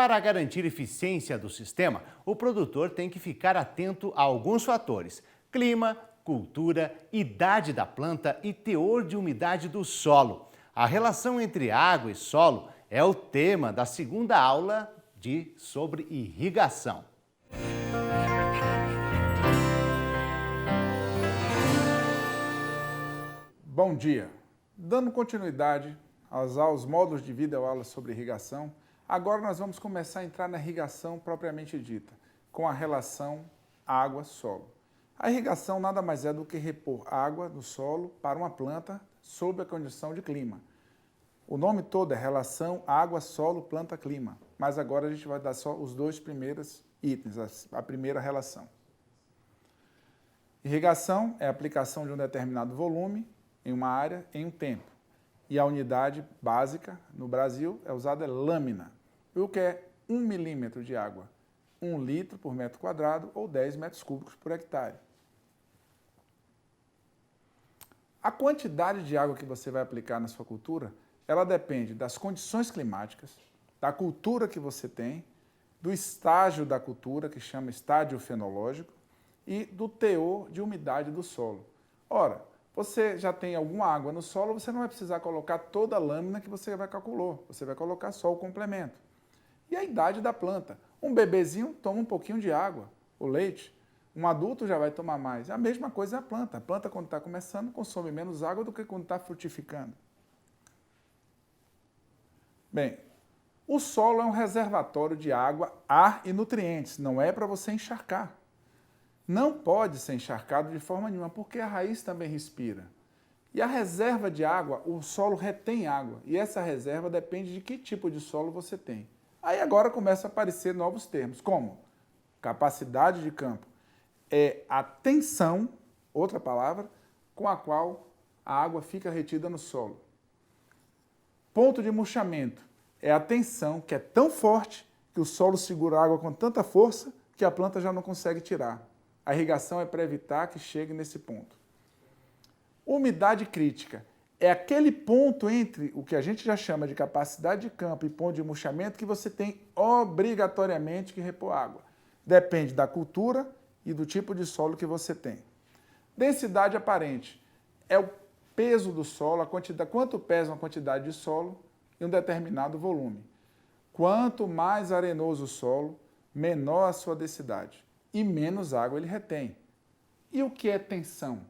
Para garantir eficiência do sistema, o produtor tem que ficar atento a alguns fatores: clima, cultura, idade da planta e teor de umidade do solo. A relação entre água e solo é o tema da segunda aula sobre irrigação. Bom dia! Dando continuidade aos módulos de vida, aula sobre irrigação, agora nós vamos começar a entrar na irrigação propriamente dita, com a relação água-solo. A irrigação nada mais é do que repor água do solo para uma planta sob a condição de clima. O nome todo é relação água-solo, planta-clima, mas agora a gente vai dar só os dois primeiros itens, a primeira relação. Irrigação é a aplicação de um determinado volume em uma área em um tempo. E a unidade básica no Brasil é usada lâmina. O que é 1 milímetro de água? 1 litro por metro quadrado ou 10 metros cúbicos por hectare. A quantidade de água que você vai aplicar na sua cultura, ela depende das condições climáticas, da cultura que você tem, do estágio da cultura, que chama estágio fenológico, e do teor de umidade do solo. Ora, você já tem alguma água no solo, você não vai precisar colocar toda a lâmina que você vai calculou, você vai colocar só o complemento. E a idade da planta. Um bebezinho toma um pouquinho de água, o leite. Um adulto já vai tomar mais. A mesma coisa é a planta. A planta, quando está começando, consome menos água do que quando está frutificando. Bem, o solo é um reservatório de água, ar e nutrientes. Não é para você encharcar. Não pode ser encharcado de forma nenhuma, porque a raiz também respira. E a reserva de água, o solo retém água. E essa reserva depende de que tipo de solo você tem. Aí agora começam a aparecer novos termos, como capacidade de campo. É a tensão, outra palavra, com a qual a água fica retida no solo. Ponto de murchamento é a tensão que é tão forte que o solo segura a água com tanta força que a planta já não consegue tirar. A irrigação é para evitar que chegue nesse ponto. Umidade crítica é aquele ponto entre o que a gente já chama de capacidade de campo e ponto de murchamento que você tem obrigatoriamente que repor água. Depende da cultura e do tipo de solo que você tem. Densidade aparente é o peso do solo, quanto pesa uma quantidade de solo em um determinado volume. Quanto mais arenoso o solo, menor a sua densidade e menos água ele retém. E o que é tensão?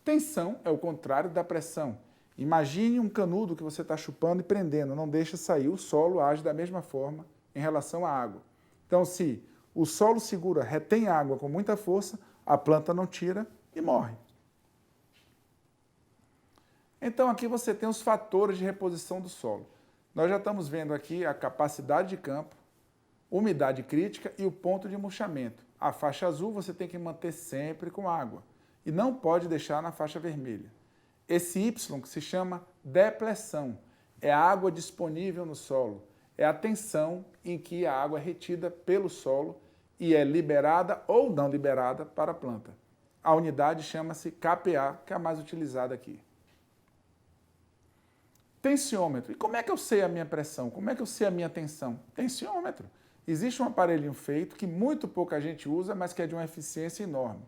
Tensão é o contrário da pressão. Imagine um canudo que você está chupando e prendendo, não deixa sair. O solo age da mesma forma em relação à água. Então, se o solo segura, retém água com muita força, a planta não tira e morre. Então, aqui você tem os fatores de reposição do solo. Nós já estamos vendo aqui a capacidade de campo, umidade crítica e o ponto de murchamento. A faixa azul você tem que manter sempre com água e não pode deixar na faixa vermelha. Esse Y que se chama depressão é a água disponível no solo, é a tensão em que a água é retida pelo solo e é liberada ou não liberada para a planta. A unidade chama-se kPa, que é a mais utilizada aqui. Tensiômetro. E como é que eu sei a minha pressão? Como é que eu sei a minha tensão? Tensiômetro. Existe um aparelhinho feito que muito pouca gente usa, mas que é de uma eficiência enorme.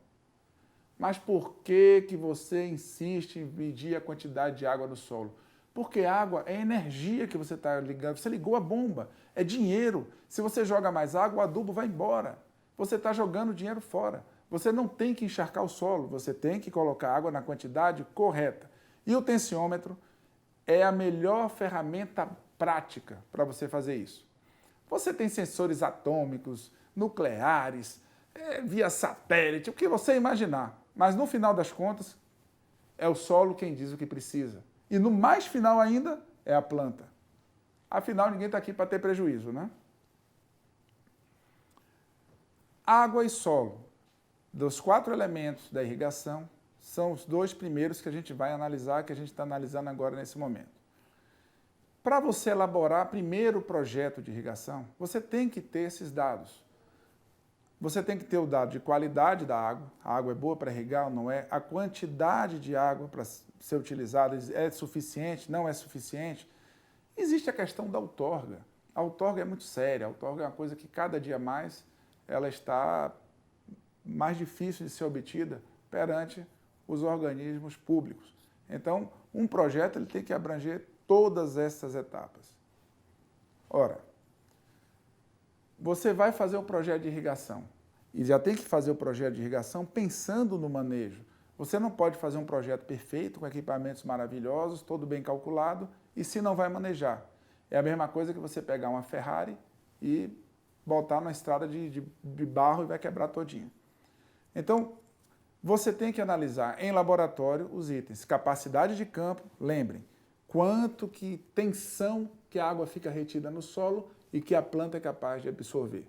Mas por que você insiste em medir a quantidade de água no solo? Porque água é energia que você está ligando. Você ligou a bomba, é dinheiro. Se você joga mais água, o adubo vai embora. Você está jogando dinheiro fora. Você não tem que encharcar o solo, você tem que colocar água na quantidade correta. E o tensiômetro é a melhor ferramenta prática para você fazer isso. Você tem sensores atômicos, nucleares, via satélite, o que você imaginar. Mas no final das contas, é o solo quem diz o que precisa. E no mais final ainda, é a planta. Afinal, ninguém está aqui para ter prejuízo, né? Água e solo. Dos 4 elementos da irrigação, são os 2 primeiros que a gente vai analisar, que a gente está analisando agora nesse momento. Para você elaborar primeiro o projeto de irrigação, você tem que ter esses dados. Você tem que ter o dado de qualidade da água, a água é boa para irrigar ou não é, a quantidade de água para ser utilizada é suficiente, não é suficiente. Existe a questão da outorga. A outorga é muito séria, a outorga é uma coisa que cada dia mais ela está mais difícil de ser obtida perante os organismos públicos. Então, um projeto ele tem que abranger todas essas etapas. Ora, você vai fazer um projeto de irrigação e já tem que fazer o projeto de irrigação pensando no manejo. Você não pode fazer um projeto perfeito, com equipamentos maravilhosos, todo bem calculado, e se não vai manejar. É a mesma coisa que você pegar uma Ferrari e botar na estrada de barro e vai quebrar todinho. Então, você tem que analisar em laboratório os itens. Capacidade de campo, lembrem, quanto que tensão que a água fica retida no solo e que a planta é capaz de absorver.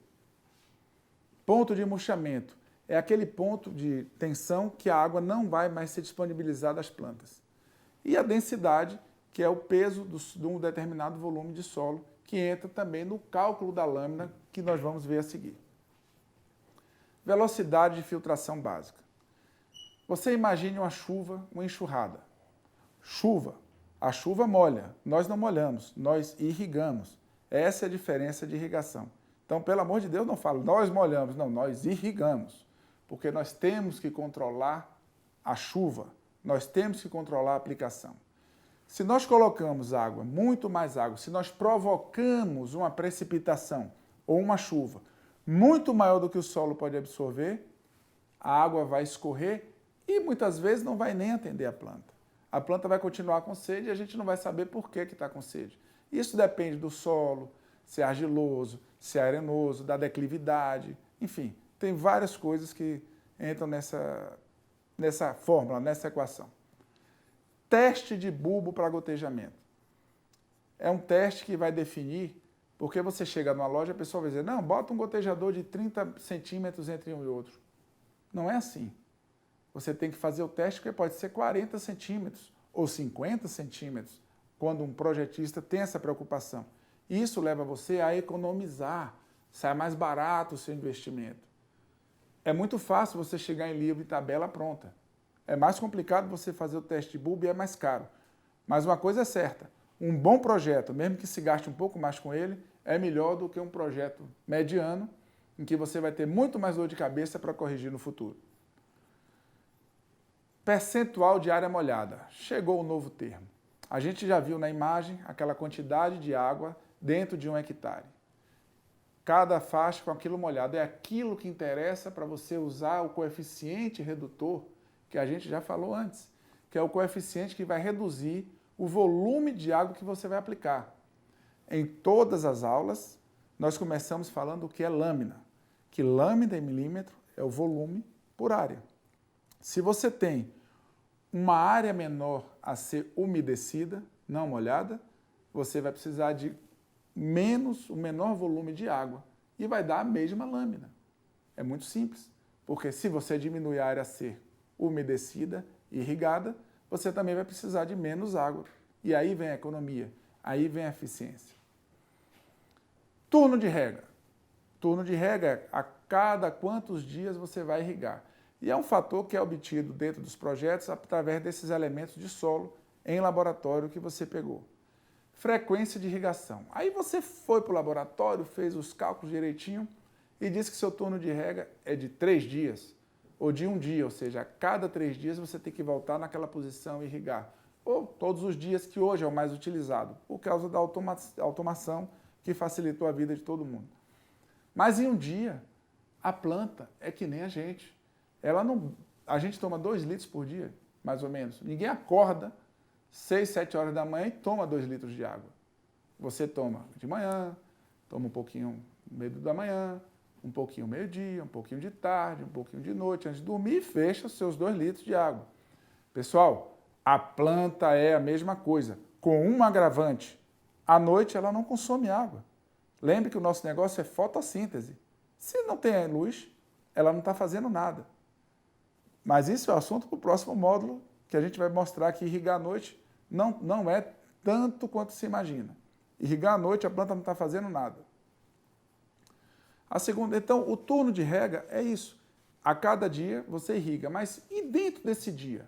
Ponto de murchamento. É aquele ponto de tensão que a água não vai mais ser disponibilizada às plantas. E a densidade, que é o peso de um determinado volume de solo, que entra também no cálculo da lâmina, que nós vamos ver a seguir. Velocidade de filtração básica. Você imagine uma chuva, uma enxurrada. Chuva. A chuva molha, nós não molhamos, nós irrigamos. Essa é a diferença de irrigação. Então, pelo amor de Deus, não falo nós molhamos, não, nós irrigamos. Porque nós temos que controlar a chuva, nós temos que controlar a aplicação. Se nós colocamos água, muito mais água, se nós provocamos uma precipitação ou uma chuva muito maior do que o solo pode absorver, a água vai escorrer e muitas vezes não vai nem atender a planta. A planta vai continuar com sede e a gente não vai saber por que está com sede. Isso depende do solo, se é argiloso, se é arenoso, da declividade, enfim. Tem várias coisas que entram nessa fórmula, nessa equação. Teste de bulbo para gotejamento. É um teste que vai definir, porque você chega numa loja e a pessoa vai dizer, não, bota um gotejador de 30 centímetros entre um e outro. Não é assim. Você tem que fazer o teste que pode ser 40 centímetros ou 50 centímetros, quando um projetista tem essa preocupação. Isso leva você a economizar, sai mais barato o seu investimento. É muito fácil você chegar em livro e tabela pronta. É mais complicado você fazer o teste de bulbo e é mais caro. Mas uma coisa é certa, um bom projeto, mesmo que se gaste um pouco mais com ele, é melhor do que um projeto mediano, em que você vai ter muito mais dor de cabeça para corrigir no futuro. Percentual de área molhada. Chegou o novo termo. A gente já viu na imagem aquela quantidade de água dentro de 1 hectare. Cada faixa com aquilo molhado. É aquilo que interessa para você usar o coeficiente redutor, que a gente já falou antes, que é o coeficiente que vai reduzir o volume de água que você vai aplicar. Em todas as aulas, nós começamos falando o que é lâmina, que lâmina em milímetro é o volume por área. Se você tem uma área menor a ser umedecida, não molhada, você vai precisar de o menor volume de água e vai dar a mesma lâmina. É muito simples, porque se você diminuir a área a ser umedecida e irrigada, você também vai precisar de menos água. E aí vem a economia, aí vem a eficiência. Turno de rega. Turno de rega é a cada quantos dias você vai irrigar. E é um fator que é obtido dentro dos projetos através desses elementos de solo em laboratório que você pegou. Frequência de irrigação. Aí você foi para o laboratório, fez os cálculos direitinho e disse que seu turno de rega é de 3 dias ou de 1 dia, ou seja, a cada 3 dias você tem que voltar naquela posição e irrigar. Ou todos os dias, que hoje é o mais utilizado, por causa da automação que facilitou a vida de todo mundo. Mas em 1 dia, a planta é que nem a gente. A gente toma 2 litros por dia, mais ou menos. Ninguém acorda 6, 7 horas da manhã e toma 2 litros de água. Você toma de manhã, toma um pouquinho no meio da manhã, um pouquinho meio-dia, um pouquinho de tarde, um pouquinho de noite, antes de dormir, e fecha os seus 2 litros de água. Pessoal, a planta é a mesma coisa, com um agravante. À noite ela não consome água. Lembre que o nosso negócio é fotossíntese. Se não tem luz, ela não está fazendo nada. Mas isso é o assunto para o próximo módulo, que a gente vai mostrar que irrigar à noite não é tanto quanto se imagina. Irrigar à noite, a planta não está fazendo nada. A segunda, então, o turno de rega é isso. A cada dia você irriga, mas e dentro desse dia?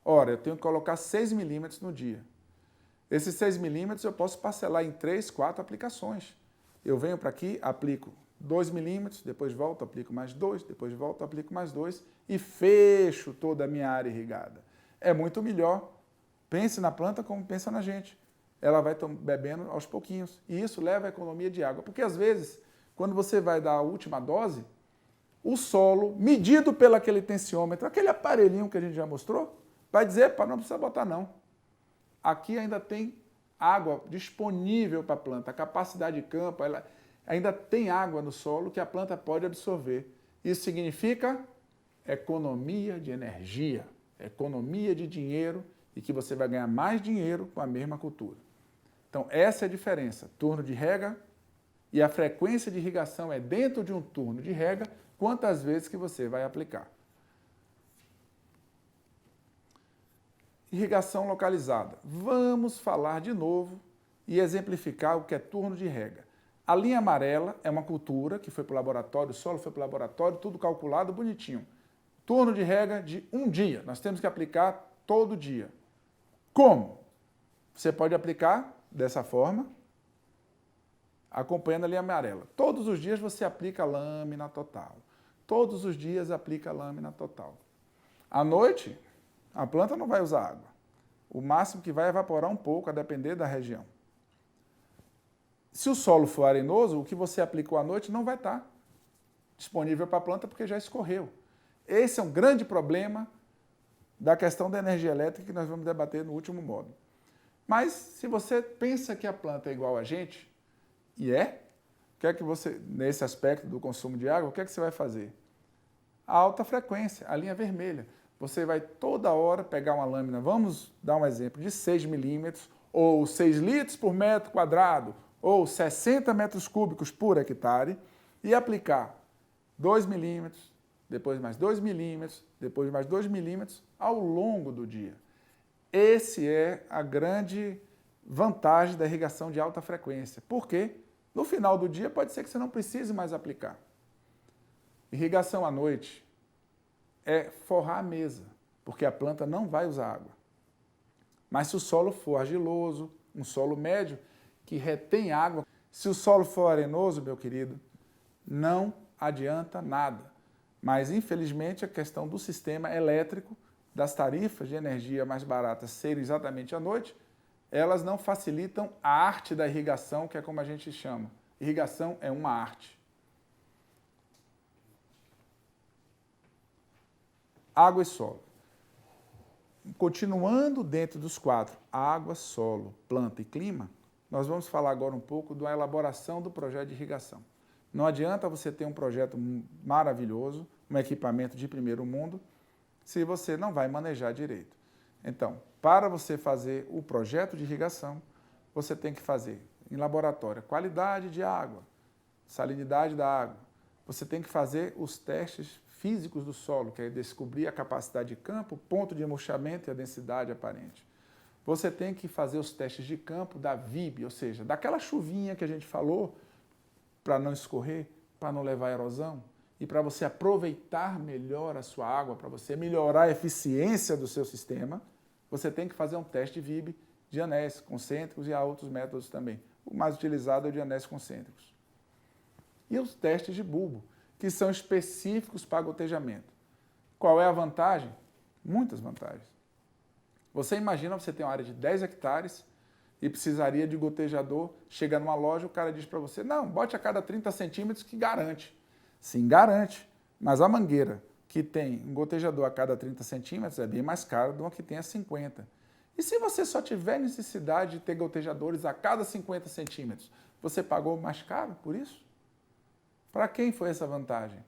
Ora, eu tenho que colocar 6 milímetros no dia. Esses 6 milímetros eu posso parcelar em 3, 4 aplicações. Eu venho para aqui, aplico 2 milímetros, depois volto, aplico mais 2, depois volto, aplico mais 2 e fecho toda a minha área irrigada. É muito melhor. Pense na planta como pensa na gente. Ela vai bebendo aos pouquinhos. E isso leva à economia de água. Porque, às vezes, quando você vai dar a última dose, o solo, medido pelo aquele tensiômetro, aquele aparelhinho que a gente já mostrou, vai dizer, não precisa botar não. Aqui ainda tem água disponível para a planta. A capacidade de campo, ela ainda tem água no solo que a planta pode absorver. Isso significa economia de energia, economia de dinheiro e que você vai ganhar mais dinheiro com a mesma cultura. Então, essa é a diferença. Turno de rega e a frequência de irrigação é dentro de um turno de rega, quantas vezes que você vai aplicar. Irrigação localizada. Vamos falar de novo e exemplificar o que é turno de rega. A linha amarela é uma cultura que foi para o laboratório, o solo foi para o laboratório, tudo calculado bonitinho. Turno de rega de um dia. Nós temos que aplicar todo dia. Como? Você pode aplicar dessa forma, acompanhando a linha amarela. Todos os dias você aplica a lâmina total. Todos os dias aplica a lâmina total. À noite, a planta não vai usar água. O máximo que vai evaporar um pouco, a depender da região. Se o solo for arenoso, o que você aplicou à noite não vai estar disponível para a planta porque já escorreu. Esse é um grande problema da questão da energia elétrica que nós vamos debater no último módulo. Mas se você pensa que a planta é igual a gente, e o que é que você, nesse aspecto do consumo de água, o que é que você vai fazer? A alta frequência, a linha vermelha. Você vai toda hora pegar uma lâmina, vamos dar um exemplo, de 6 milímetros, ou 6 litros por metro quadrado, ou 60 metros cúbicos por hectare, e aplicar 2 milímetros, depois mais 2 milímetros, depois mais 2 milímetros, ao longo do dia. Esse é a grande vantagem da irrigação de alta frequência. Por quê? No final do dia pode ser que você não precise mais aplicar. Irrigação à noite é forrar a mesa, porque a planta não vai usar água. Mas se o solo for argiloso, um solo médio, que retém água, se o solo for arenoso, meu querido, não adianta nada. Mas, infelizmente, a questão do sistema elétrico, das tarifas de energia mais baratas serem exatamente à noite, elas não facilitam a arte da irrigação, que é como a gente chama. Irrigação é uma arte. Água e solo. Continuando dentro dos 4, água, solo, planta e clima, nós vamos falar agora um pouco da elaboração do projeto de irrigação. Não adianta você ter um projeto maravilhoso, um equipamento de primeiro mundo, se você não vai manejar direito. Então, para você fazer o projeto de irrigação, você tem que fazer em laboratório qualidade de água, salinidade da água. Você tem que fazer os testes físicos do solo, que é descobrir a capacidade de campo, o ponto de murchamento e a densidade aparente. Você tem que fazer os testes de campo da VIB, ou seja, daquela chuvinha que a gente falou, para não escorrer, para não levar erosão, e para você aproveitar melhor a sua água, para você melhorar a eficiência do seu sistema, você tem que fazer um teste de VIB de anéis concêntricos e há outros métodos também. O mais utilizado é o de anéis concêntricos. E os testes de bulbo, que são específicos para gotejamento. Qual é a vantagem? Muitas vantagens. Você imagina, você tem uma área de 10 hectares e precisaria de gotejador, chega numa loja, o cara diz para você, não, bote a cada 30 centímetros que garante. Sim, garante, mas a mangueira que tem um gotejador a cada 30 centímetros é bem mais cara do que tem a 50. E se você só tiver necessidade de ter gotejadores a cada 50 centímetros, você pagou mais caro por isso? Para quem foi essa vantagem?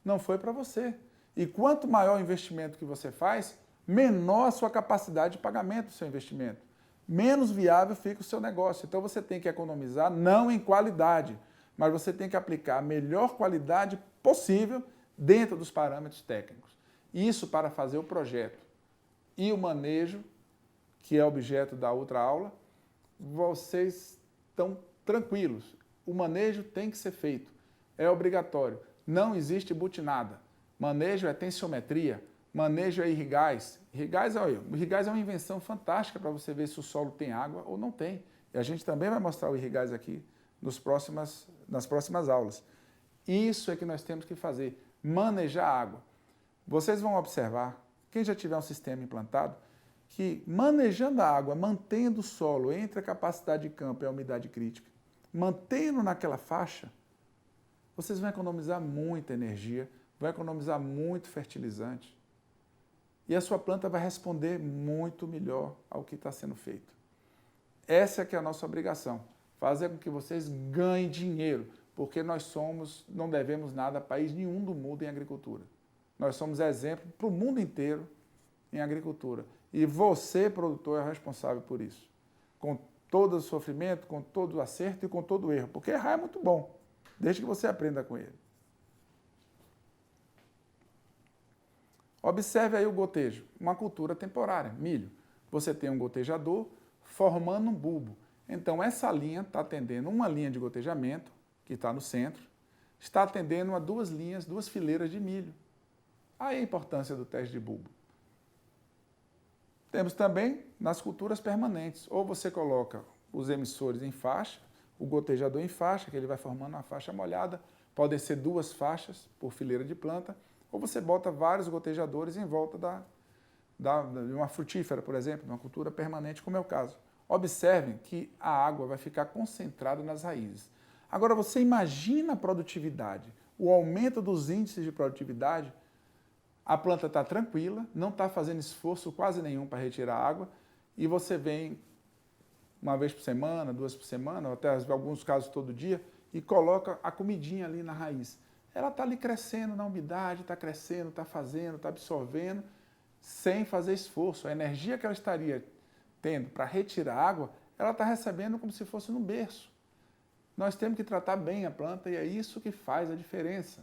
Não foi para você. E quanto maior o investimento que você faz, menor a sua capacidade de pagamento do seu investimento. Menos viável fica o seu negócio. Então você tem que economizar não em qualidade, mas você tem que aplicar a melhor qualidade possível dentro dos parâmetros técnicos. Isso para fazer o projeto e o manejo, que é objeto da outra aula, vocês estão tranquilos. O manejo tem que ser feito, é obrigatório. Não existe butinada. Manejo é tensiometria, manejo é irrigás. Irrigás é uma invenção fantástica para você ver se o solo tem água ou não tem. E a gente também vai mostrar o irrigás aqui nos próximos nas próximas aulas. Isso é que nós temos que fazer, manejar a água. Vocês vão observar, quem já tiver um sistema implantado, que manejando a água, mantendo o solo entre a capacidade de campo e a umidade crítica, mantendo naquela faixa, vocês vão economizar muita energia, vão economizar muito fertilizante. E a sua planta vai responder muito melhor ao que está sendo feito. Essa é que é a nossa obrigação, fazer com que vocês ganhem dinheiro, porque nós não devemos nada a país nenhum do mundo em agricultura. Nós somos exemplo para o mundo inteiro em agricultura. E você, produtor, é o responsável por isso. Com todo o sofrimento, com todo o acerto e com todo o erro. Porque errar é muito bom, desde que você aprenda com ele. Observe aí o gotejo, uma cultura temporária, milho. Você tem um gotejador formando um bulbo. Então, essa linha está atendendo uma linha de gotejamento, que está no centro, está atendendo a duas linhas, duas fileiras de milho. Aí a importância do teste de bulbo. Temos também nas culturas permanentes. Ou você coloca os emissores em faixa, o gotejador em faixa, que ele vai formando uma faixa molhada. Podem ser duas faixas por fileira de planta. Ou você bota vários gotejadores em volta de uma frutífera, por exemplo, de uma cultura permanente, como é o caso. Observem que a água vai ficar concentrada nas raízes. Agora, você imagina a produtividade, o aumento dos índices de produtividade. A planta está tranquila, não está fazendo esforço quase nenhum para retirar água, e você vem uma vez por semana, duas por semana, ou até em alguns casos todo dia, e coloca a comidinha ali na raiz. Ela está ali crescendo na umidade, está crescendo, está fazendo, está absorvendo, sem fazer esforço. A energia que ela estaria tendo para retirar água, ela está recebendo como se fosse no berço. Nós temos que tratar bem a planta e é isso que faz a diferença.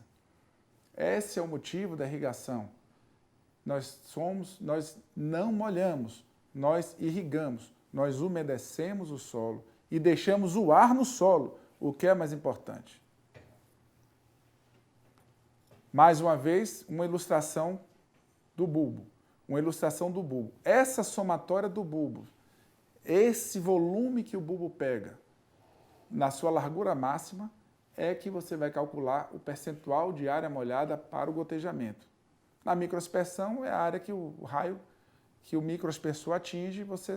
Esse é o motivo da irrigação. Nós não molhamos, nós irrigamos, nós umedecemos o solo e deixamos o ar no solo, o que é mais importante. Mais uma vez, uma ilustração do bulbo. Uma ilustração do bulbo. Essa somatória do bulbo, esse volume que o bulbo pega na sua largura máxima, é que você vai calcular o percentual de área molhada para o gotejamento. Na microaspersão é a área que o raio que o microaspersor atinge, você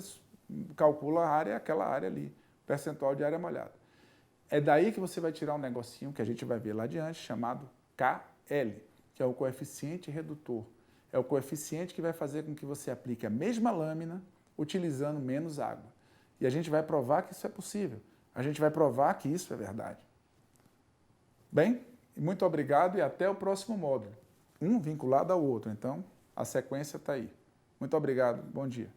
calcula a área, aquela área ali, percentual de área molhada. É daí que você vai tirar um negocinho que a gente vai ver lá adiante, chamado KL, que é o coeficiente redutor. É o coeficiente que vai fazer com que você aplique a mesma lâmina utilizando menos água. E a gente vai provar que isso é possível. A gente vai provar que isso é verdade. Bem, muito obrigado e até o próximo módulo. Um vinculado ao outro, então a sequência está aí. Muito obrigado, bom dia.